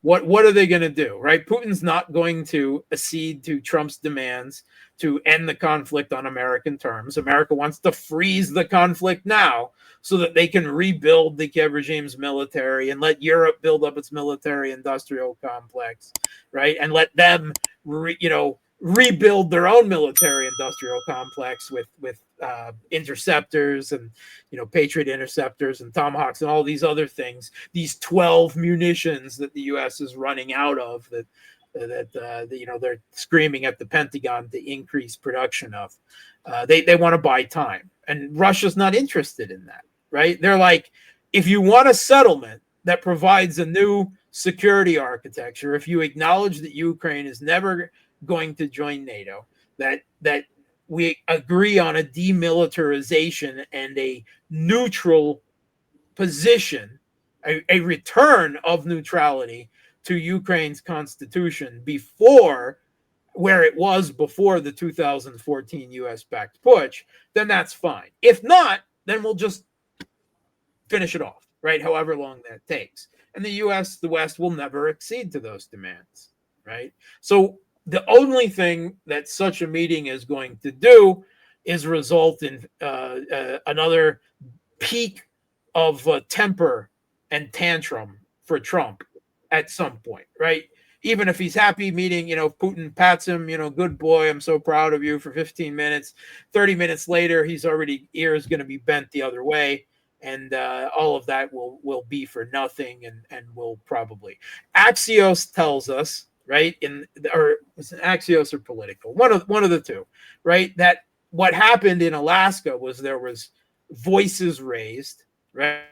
What are they going to do, right? Putin's not going to accede to Trump's demands to end the conflict on American terms. America wants to freeze the conflict now so that they can rebuild the Kiev regime's military and let Europe build up its military industrial complex, right? And let them, rebuild their own military industrial complex with interceptors and Patriot interceptors and Tomahawks and all these other things. These 12 munitions that the U.S. is running out of that they're screaming at the Pentagon to increase production of. They want to buy time, and Russia's not interested in that, right? They're like, if you want a settlement that provides a new security architecture, if you acknowledge that Ukraine is never going to join NATO, that we agree on a demilitarization and a neutral position, a return of neutrality to Ukraine's constitution before where it was before the 2014 US-backed putsch, then that's fine. If not, then we'll just finish it off, right? However long that takes. And the West will never accede to those demands, right? So the only thing that such a meeting is going to do is result in another peak of temper and tantrum for Trump at some point, right? Even if he's happy meeting, Putin pats him, good boy, I'm so proud of you for 15 minutes. 30 minutes later, he's already ears going to be bent the other way. And all of that will be for nothing and will probably. Axios tells us, right, or is it Axios or Political? One of the two, right? That what happened in Alaska was there was voices raised, right?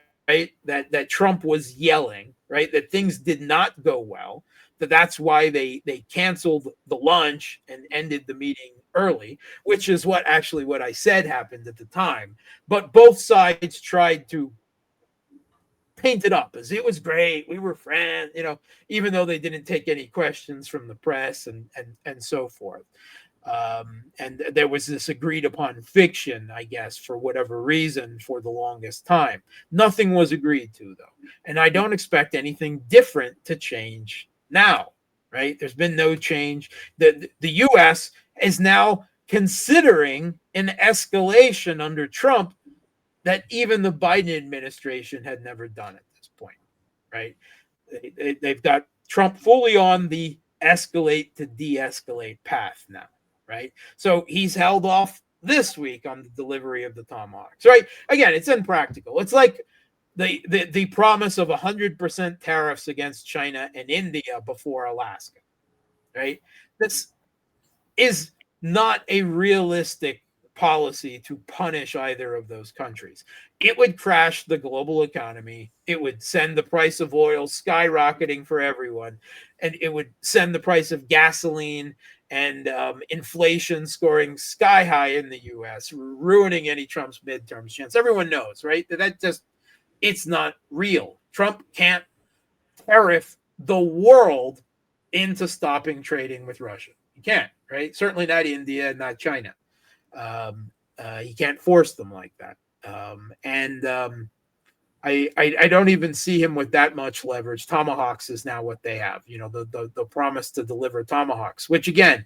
That Trump was yelling, right? That things did not go well. That's why they canceled the lunch and ended the meeting early, which is what I said happened at the time. But both sides tried to paint it up as it was great. We were friends, even though they didn't take any questions from the press and so forth. And there was this agreed upon fiction, I guess, for whatever reason, for the longest time. Nothing was agreed to, though. And I don't expect anything different to change now, right? There's been no change. The U.S. is now considering an escalation under Trump that even the Biden administration had never done at this point, right? They've got Trump fully on the escalate to de-escalate path now, right? So he's held off this week on the delivery of the Tomahawks, right? Again, it's impractical. It's like the promise of 100% tariffs against China and India before Alaska, right? This is not a realistic policy to punish either of those countries. It would crash the global economy. It would send the price of oil skyrocketing for everyone. And it would send the price of gasoline and inflation scoring sky high in the U.S., ruining any Trump's midterms chance. Everyone knows, right? It's not real. Trump can't tariff the world into stopping trading with Russia. He can't, right? Certainly not India, not China. He can't force them like that. I don't even see him with that much leverage. Tomahawks is now what they have. The promise to deliver Tomahawks, which again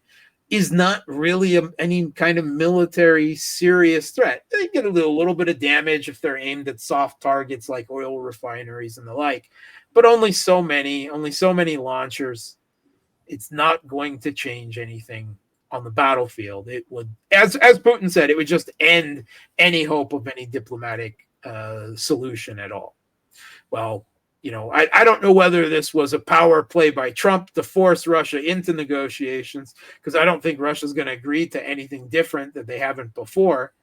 is not really any kind of military serious threat. They get a little bit of damage if they're aimed at soft targets like oil refineries and the like, but only so many launchers. It's not going to change anything on the battlefield. It would, as Putin said, it would just end any hope of any diplomatic solution at all. Well, I don't know whether this was a power play by Trump to force Russia into negotiations, because I don't think Russia's going to agree to anything different that they haven't before.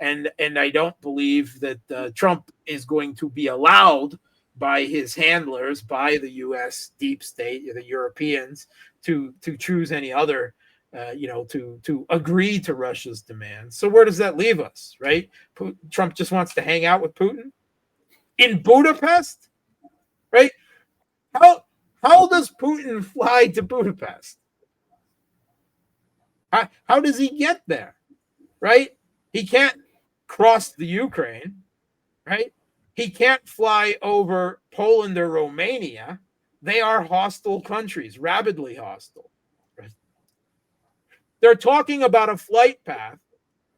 And I don't believe that Trump is going to be allowed by his handlers, by the U.S. deep state, the Europeans, to choose any other to agree to Russia's demands. So where does that leave us, right? Trump just wants to hang out with Putin in Budapest, right? How does Putin fly to Budapest? How does he get there, right? He can't cross the Ukraine, right? He can't fly over Poland or Romania, They are hostile countries, rabidly hostile. They're talking about a flight path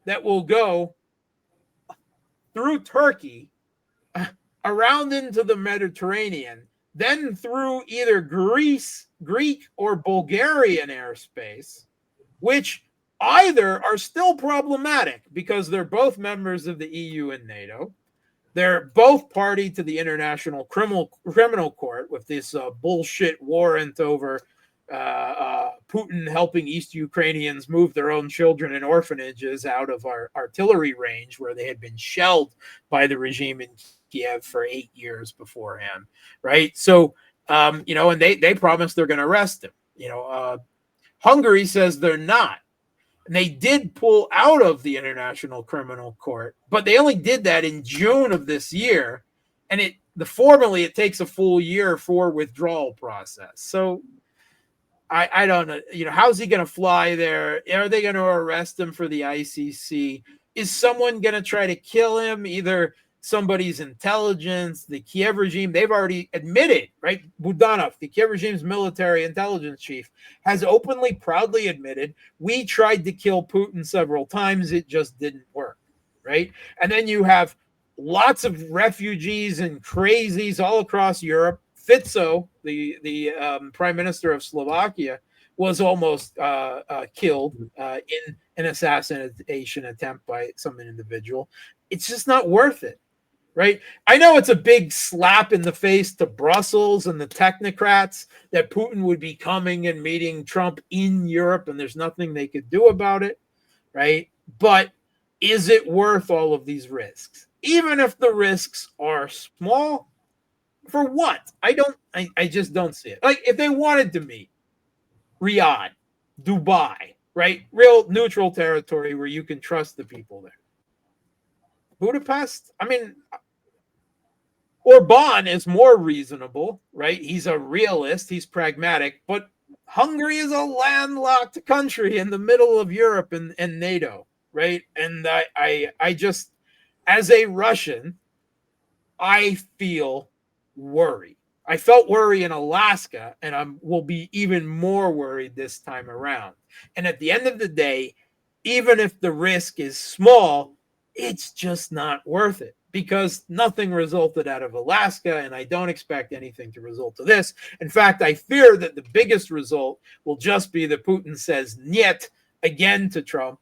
that will go through Turkey, around into the Mediterranean, then through either Greek, or Bulgarian airspace, which either are still problematic because they're both members of the EU and NATO. They're both party to the International Criminal Court with this bullshit warrant over Putin helping East Ukrainians move their own children in orphanages out of our artillery range where they had been shelled by the regime in Kiev for 8 years beforehand, right? So, and they promised they're going to arrest him. Hungary says they're not. And they did pull out of the International Criminal Court, but they only did that in June of this year. And formally it takes a full year for withdrawal process. So I don't know, how's he going to fly there? Are they going to arrest him for the ICC? Is someone going to try to kill him? Either somebody's intelligence, the Kiev regime, they've already admitted, right? Budanov, the Kiev regime's military intelligence chief, has openly, proudly admitted, we tried to kill Putin several times. It just didn't work, right? And then you have lots of refugees and crazies all across Europe. Fico, the prime minister of Slovakia, was almost killed in an assassination attempt by some individual. It's just not worth it, right? I know it's a big slap in the face to Brussels and the technocrats that Putin would be coming and meeting Trump in Europe and there's nothing they could do about it, right? But is it worth all of these risks? Even if the risks are small, for what? I just don't see it. Like, if they wanted to meet Riyadh, Dubai, right? Real neutral territory where you can trust the people there. Budapest, Orban is more reasonable, right? He's a realist, he's pragmatic, but Hungary is a landlocked country in the middle of Europe and NATO, right? And I just, as a Russian, I feel worry. I felt worry in Alaska, and I will be even more worried this time around. And at the end of the day, even if the risk is small, it's just not worth it because nothing resulted out of Alaska, and I don't expect anything to result to this. In fact, I fear that the biggest result will just be that Putin says "niet" again to Trump,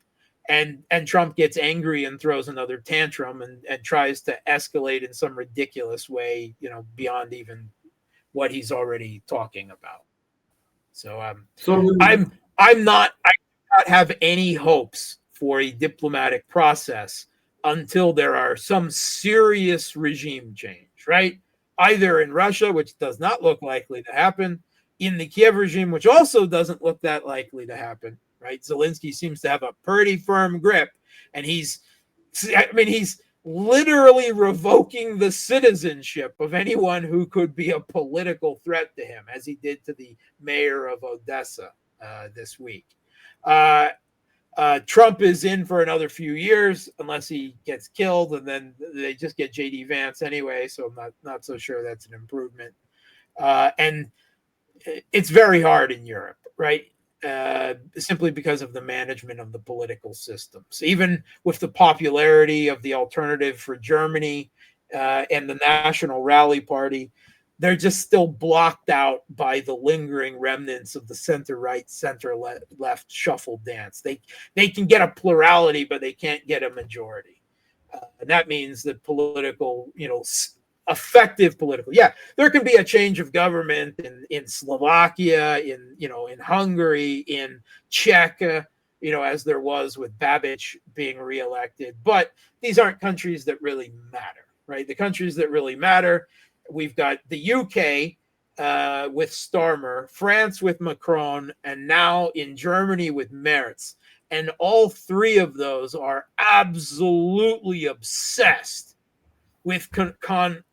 and Trump gets angry and throws another tantrum and tries to escalate in some ridiculous way, beyond even what he's already talking about. So I do not have any hopes for a diplomatic process until there are some serious regime change, right? Either in Russia, which does not look likely to happen, in the Kiev regime, which also doesn't look that likely to happen, right? Zelensky seems to have a pretty firm grip, and he's literally revoking the citizenship of anyone who could be a political threat to him, as he did to the mayor of Odessa this week. Trump is in for another few years unless he gets killed, and then they just get J.D. Vance anyway, so I'm not so sure that's an improvement. And it's very hard in Europe, right? Simply because of the management of the political systems. Even with the popularity of the Alternative for Germany and the National Rally Party, they're just still blocked out by the lingering remnants of the center-right, center-left shuffle dance. They can get a plurality, but they can't get a majority. And that means that effective political. Yeah, there can be a change of government in Slovakia, in Hungary, in Czech, as there was with Babiš being reelected. But these aren't countries that really matter, right? The countries that really matter, we've got the UK with Starmer, France with Macron, and now in Germany with Merz. And all three of those are absolutely obsessed with to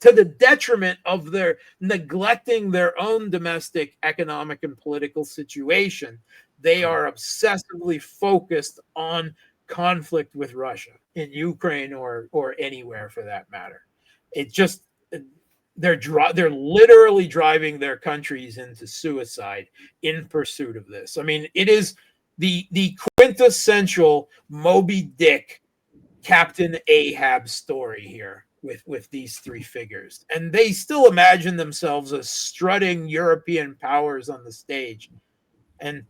the detriment of their neglecting their own domestic economic and political situation. They are obsessively focused on conflict with Russia in Ukraine or anywhere for that matter. It just, they're literally driving their countries into suicide in pursuit of this. I mean, it is the quintessential Moby Dick Captain Ahab story here with these three figures. And they still imagine themselves as strutting European powers on the stage. And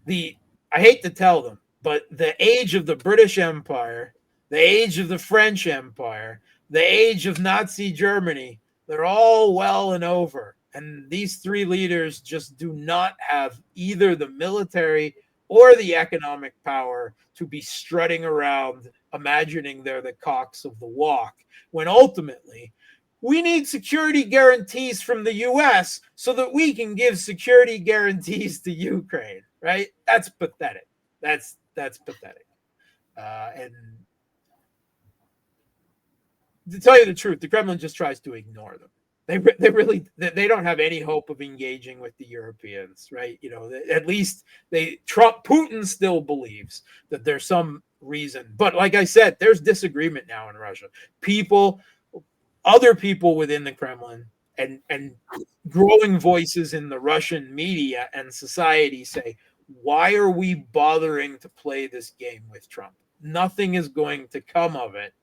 the I hate to tell them, but the age of the British Empire, the age of the French Empire, the age of Nazi Germany, they're all well and over. And these three leaders just do not have either the military or the economic power to be strutting around imagining they're the cocks of the walk, when ultimately we need security guarantees from the US so that we can give security guarantees to Ukraine, right? That's pathetic. That's pathetic. And to tell you the truth, the Kremlin just tries to ignore them. They don't have any hope of engaging with the Europeans, right? You know, at least Putin still believes that there's some reason. But like I said, there's disagreement now in Russia. Other people within the Kremlin and growing voices in the Russian media and society say, why are we bothering to play this game with Trump? Nothing is going to come of it.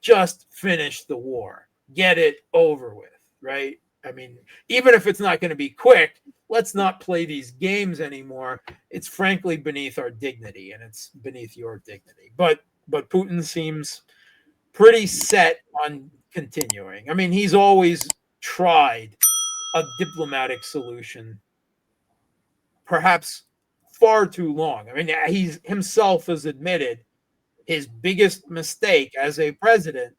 Just finish the war. Get it over with, right? I mean, even if it's not going to be quick, let's not play these games anymore. It's frankly beneath our dignity, and it's beneath your dignity. But Putin seems pretty set on continuing. I mean, he's always tried a diplomatic solution, perhaps far too long. I mean, he himself has admitted his biggest mistake as a president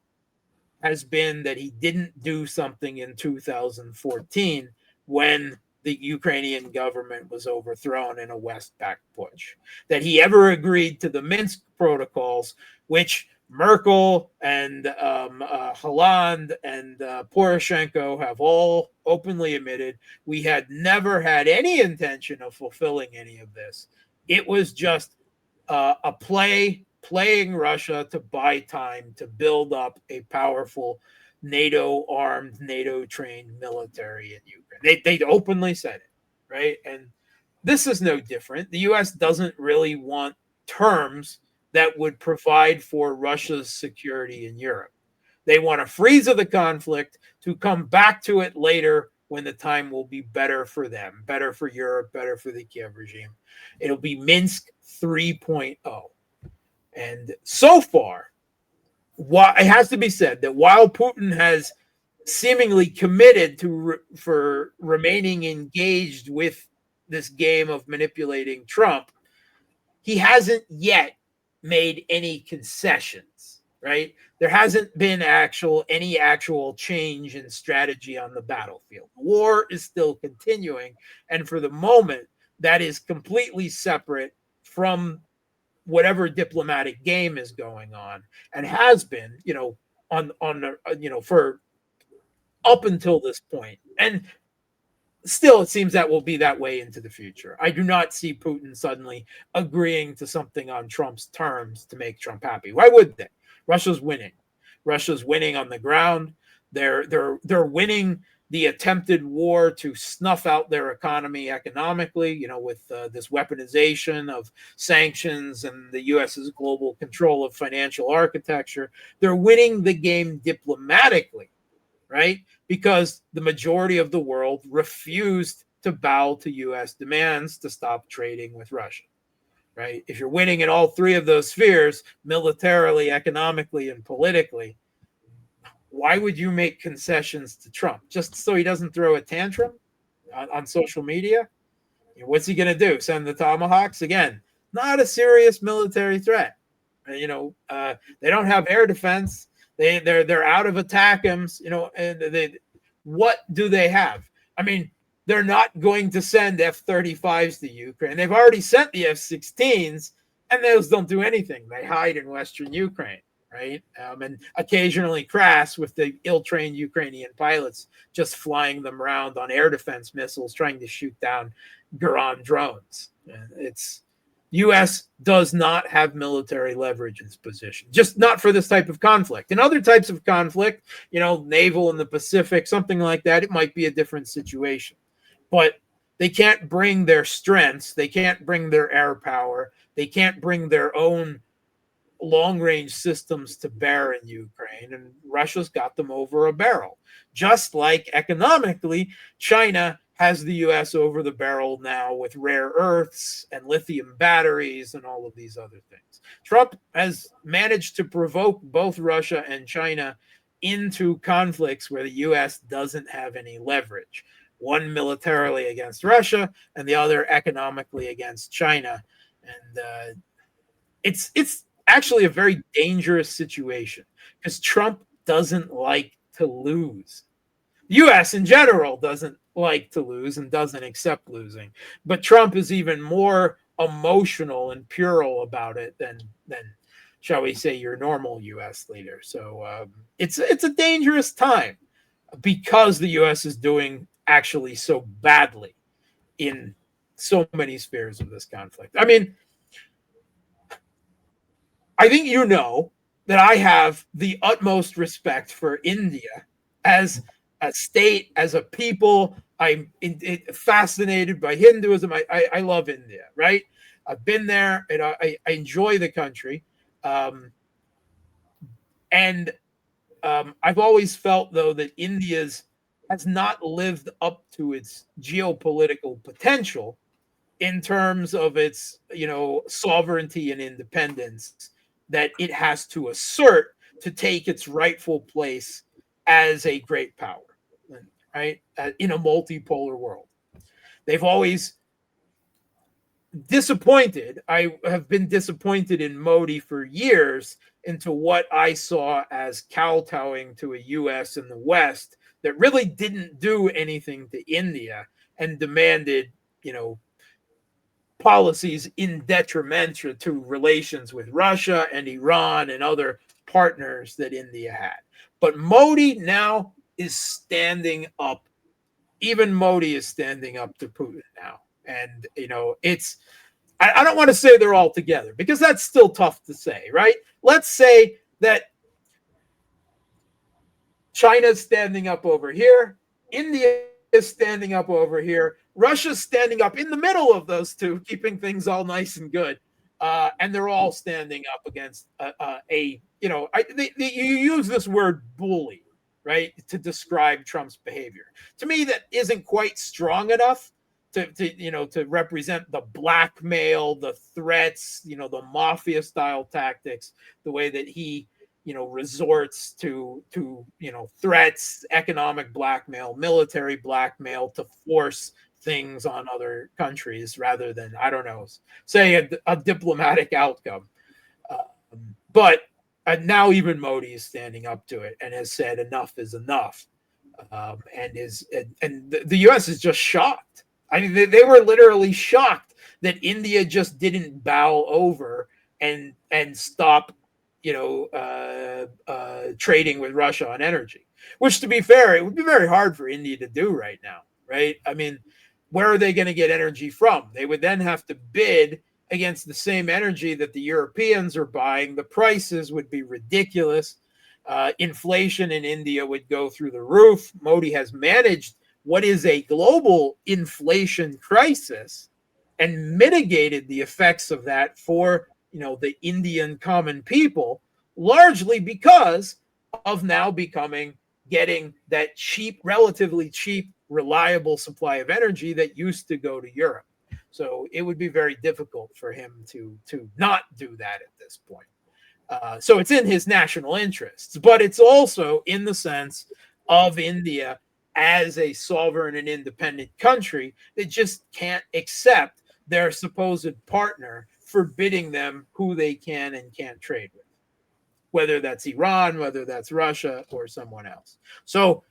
has been that he didn't do something in 2014 when the Ukrainian government was overthrown in a West-backed putsch. That he ever agreed to the Minsk protocols, which Merkel and Hollande and Poroshenko have all openly admitted we had never had any intention of fulfilling any of this. It was just a playing Russia to buy time to build up a powerful NATO-armed, NATO-trained military in Ukraine. They openly said it, right? And this is no different. The U.S. doesn't really want terms that would provide for Russia's security in Europe. They want a freeze of the conflict to come back to it later when the time will be better for them, better for Europe, better for the Kiev regime. It'll be Minsk 3.0. And so far, it has to be said that while Putin has seemingly committed for remaining engaged with this game of manipulating Trump, he hasn't yet made any concessions, right? There hasn't been any actual change in strategy on the battlefield. War is still continuing, and for the moment, that is completely separate from whatever diplomatic game is going on, and has been, for up until this point. And still, it seems that will be that way into the future. I do not see Putin suddenly agreeing to something on Trump's terms to make Trump happy. Why would they? Russia's winning. Russia's winning on the ground. They're winning the attempted war to snuff out their economy economically, with this weaponization of sanctions and the U.S.'s global control of financial architecture. They're winning the game diplomatically, right? Because the majority of the world refused to bow to U.S. demands to stop trading with Russia, right? If you're winning in all three of those spheres, militarily, economically, and politically, why would you make concessions to Trump? Just so he doesn't throw a tantrum on social media? What's he going to do? Send the tomahawks? Again, not a serious military threat. They don't have air defense. They're out of ATACMS, and what do they have? I mean, they're not going to send F-35s to Ukraine. They've already sent the F-16s, and those don't do anything. They hide in Western Ukraine, right? And occasionally crash with the ill-trained Ukrainian pilots just flying them around on air defense missiles, trying to shoot down Guran drones. It's U.S. does not have military leverage in its position, just not for this type of conflict. In other types of conflict, naval in the Pacific, something like that, it might be a different situation. But they can't bring their strengths, they can't bring their air power, they can't bring their own long-range systems to bear in Ukraine, and Russia's got them over a barrel. Just like economically, China has the US over the barrel now with rare earths and lithium batteries and all of these other things. Trump has managed to provoke both Russia and China into conflicts where the US doesn't have any leverage. One militarily against Russia and the other economically against China. And it's actually a very dangerous situation because Trump doesn't like to lose. The U.S. in general doesn't like to lose and doesn't accept losing, but Trump is even more emotional and puerile about it than shall we say your normal U.S. leader. So it's a dangerous time because the U.S. is doing actually so badly in so many spheres of this conflict. I mean, I think that I have the utmost respect for India as a state, as a people. I'm fascinated by Hinduism. I love India, right? I've been there and I enjoy the country. And I've always felt, though, that India's has not lived up to its geopolitical potential in terms of its, sovereignty and independence that it has to assert to take its rightful place as a great power, right? In a multipolar world. They've always disappointed. I have been disappointed in Modi for years into what I saw as kowtowing to a U.S. in the West that really didn't do anything to India and demanded, policies in detriment to relations with Russia and Iran and other partners that India had. But Modi now is standing up. Even Modi is standing up to Putin now. And, I don't want to say they're all together because that's still tough to say, right? Let's say that China's standing up over here, India is standing up over here, Russia's standing up in the middle of those two, keeping things all nice and good. And they're all standing up against you use this word bully, right, to describe Trump's behavior. To me, that isn't quite strong enough to represent the blackmail, the threats, the mafia style tactics, the way that he resorts to threats, economic blackmail, military blackmail to force things on other countries rather than, I don't know, say a diplomatic outcome. But now even Modi is standing up to it and has said enough is enough, and the U.S. is just shocked. I mean, they were literally shocked that India just didn't bow over and stop trading with Russia on energy, which, to be fair, it would be very hard for India to do right now, right? I mean, where are they going to get energy from? They would then have to bid against the same energy that the Europeans are buying. The prices would be ridiculous. Inflation in India would go through the roof. Modi has managed what is a global inflation crisis and mitigated the effects of that for the Indian common people, largely because of now getting that cheap, relatively cheap, reliable supply of energy that used to go to Europe. So it would be very difficult for him to not do that at this point. So it's in his national interests, but it's also in the sense of India as a sovereign and independent country that just can't accept their supposed partner forbidding them who they can and can't trade with, whether that's Iran, whether that's Russia, or someone else. So,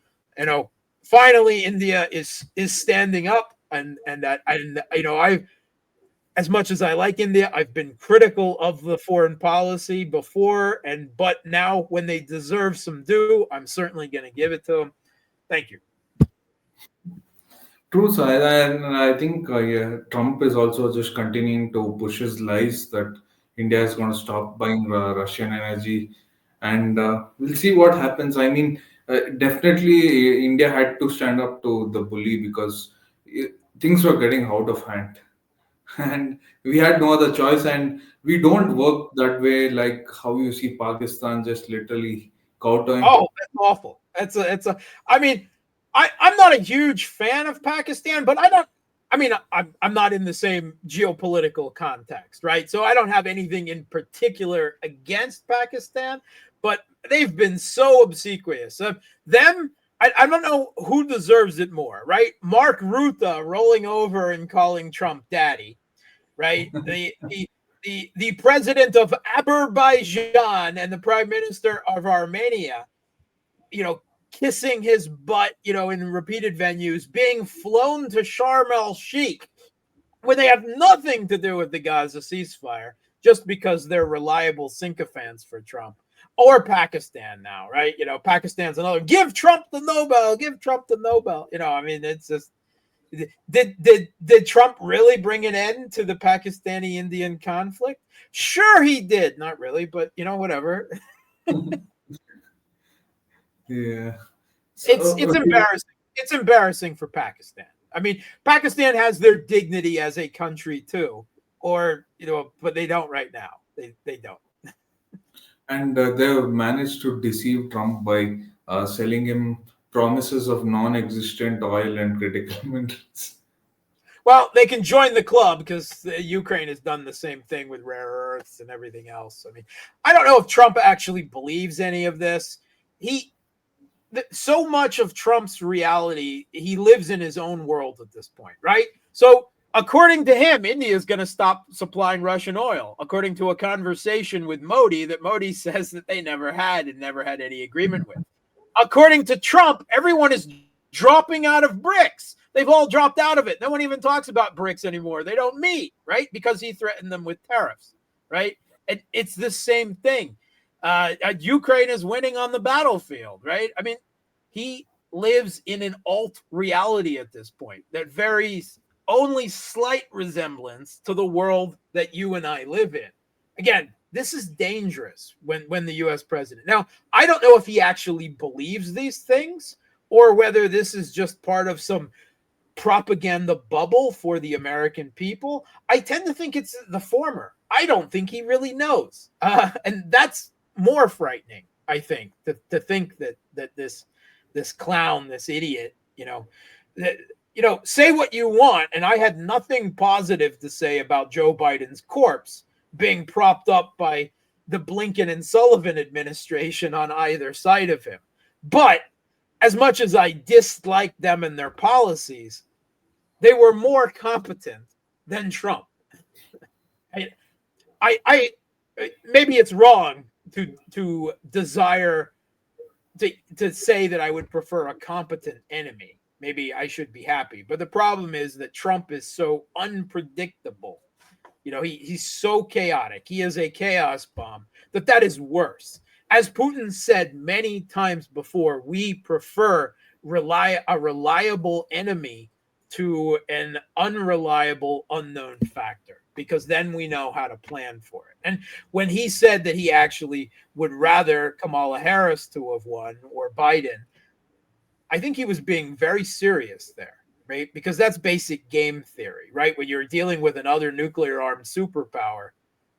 finally, India is standing up, and I, as much as I like India, I've been critical of the foreign policy before, but now when they deserve some due, I'm certainly going to give it to them. Thank you. True, so I think yeah, Trump is also just continuing to push his lies that India is going to stop buying Russian energy, and we'll see what happens. I mean, definitely India had to stand up to the bully because things were getting out of hand, and we had no other choice. And we don't work that way, like how you see Pakistan just literally kowtowing. Oh, that's awful. It's a. I mean, I'm not a huge fan of Pakistan, but I don't. I mean, I'm not in the same geopolitical context, right? So I don't have anything in particular against Pakistan, but they've been so obsequious. Them, I don't know who deserves it more, right? Mark Rutte rolling over and calling Trump daddy, right? The president of Azerbaijan and the prime minister of Armenia, kissing his butt, in repeated venues, being flown to Sharm el Sheikh when they have nothing to do with the Gaza ceasefire, just because they're reliable sycophants for Trump. Or Pakistan now, right? Pakistan's another. Give Trump the Nobel. Give Trump the Nobel. I mean, it's just. Did Trump really bring an end to the Pakistani-Indian conflict? Sure, he did. Not really, but whatever. Yeah. It's So embarrassing. It's embarrassing for Pakistan. I mean, Pakistan has their dignity as a country too, or but they don't right now. They don't. and they've managed to deceive Trump by selling him promises of non-existent oil and critical minerals. Well, they can join the club because Ukraine has done the same thing with rare earths and everything else. I mean, I don't know if Trump actually believes any of this. He So much of Trump's reality, he lives in his own world at this point, right? So, according to him, India is going to stop supplying Russian oil, according to a conversation with Modi that Modi says that they never had and never had any agreement with. According to Trump, everyone is dropping out of BRICS. They've all dropped out of it. No one even talks about BRICS anymore. They don't meet, right? Because he threatened them with tariffs, right? And it's the same thing. Ukraine is winning on the battlefield, right? I mean, he lives in an alt reality at this point that varies only slight resemblance to the world that you and I live in. Again, this is dangerous when the US president. Now, I don't know if he actually believes these things or whether this is just part of some propaganda bubble for the American people. I tend to think it's the former. I don't think he really knows. And that's more frightening, I think, to think that this clown, this idiot, that say what you want, and I had nothing positive to say about Joe Biden's corpse being propped up by the Blinken and Sullivan administration on either side of him. But as much as I disliked them and their policies, they were more competent than Trump. I maybe it's wrong to desire to say that I would prefer a competent enemy. Maybe I should be happy. But the problem is that Trump is so unpredictable. He's so chaotic. He is a chaos bomb that is worse. As Putin said many times before, we prefer a reliable enemy to an unreliable unknown factor, because then we know how to plan for it. And when he said that he actually would rather Kamala Harris to have won or Biden, I think he was being very serious there, right? Because that's basic game theory, right? When you're dealing with another nuclear armed superpower,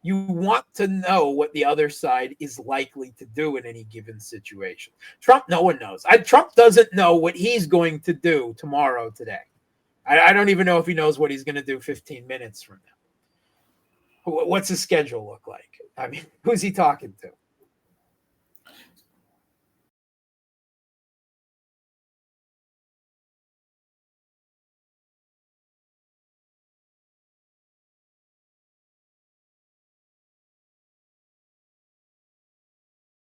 you want to know what the other side is likely to do in any given situation. Trump, no one knows. Trump doesn't know what he's going to do tomorrow, today. I don't even know if he knows what he's going to do 15 minutes from now. What's his schedule look like? I mean, who's he talking to?